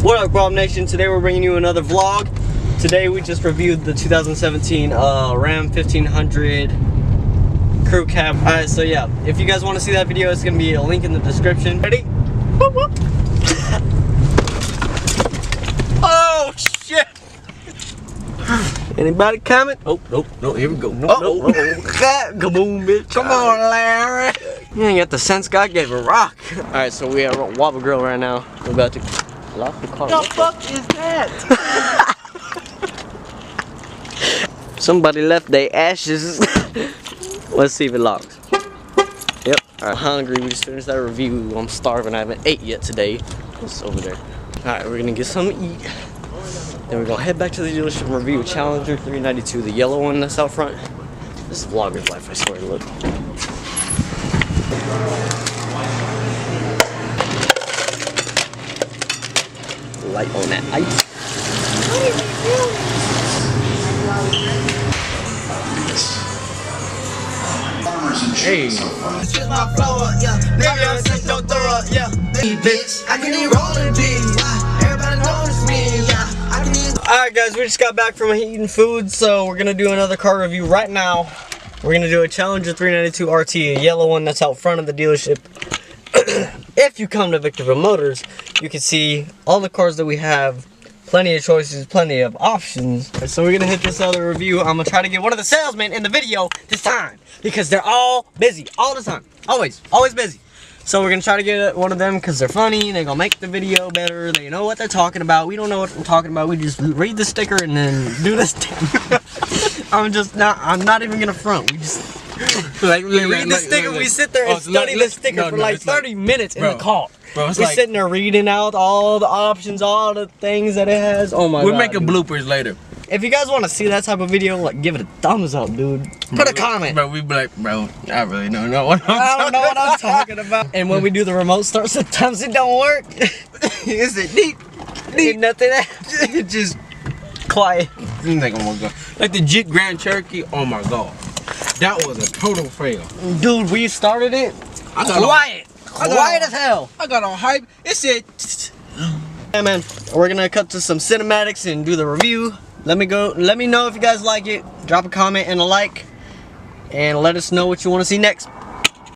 What up, Rob Nation? Today we're bringing you another vlog. Today we just reviewed the 2017 Ram 1500 crew cab. Alright, so yeah, if you guys want to see that video, it's going to be a link in the description. Ready? Whoop, whoop. Oh, shit! Anybody comment? Oh, nope, no, here we go. Nope, nope. Kaboom, bitch. Come on, Larry. You ain't got the sense God gave a rock. Alright, so we are at Wobble Grill right now. We're about to lock the car. What the fuck is that? Somebody left their ashes. Let's see if it locks. Yep. Alright, hungry. We just finished that review. I'm starving. I haven't ate yet today. What's over there? Alright, we're gonna get something to eat. Then we're gonna head back to the dealership and review Challenger 392, the yellow one that's out front. This is vlogger's life, I swear. Look. Light on that ice. Hey. Alright guys, we just got back from eating food, so we're gonna do another car review right now. We're gonna do a Challenger 392 RT, a yellow one that's out front of the dealership. If you come to Victorville Motors, you can see all the cars that we have. Plenty of choices, plenty of options. So we're gonna hit this other review. I'm gonna try to get one of the salesmen in the video this time, because they're all busy, all the time. Always busy. So we're gonna try to get one of them because they're funny, they're gonna make the video better, they know what they're talking about. We don't know what we're talking about, we just read the sticker and then do this thing. I'm not even gonna front. We just we read the sticker, we sit there and study the sticker for like 30 minutes in the car. Bro, we're like, sitting there reading out all the options, all the things that it has. Oh my god. We're making bloopers later. If you guys want to see that type of video, like, give it a thumbs up, dude. Put a comment. Bro, we be like, bro, I really don't know what I'm talking about. And when we do the remote start, sometimes it don't work. Is it deep? Nothing. Just quiet. Like, oh my god. Like the Jeep Grand Cherokee, oh my god. That was a total fail. Dude, we started it. Quiet as hell. I got on hype. It said. Yeah, man. We're gonna cut to some cinematics and do the review. Let me know if you guys like it. Drop a comment and a like, and let us know what you want to see next.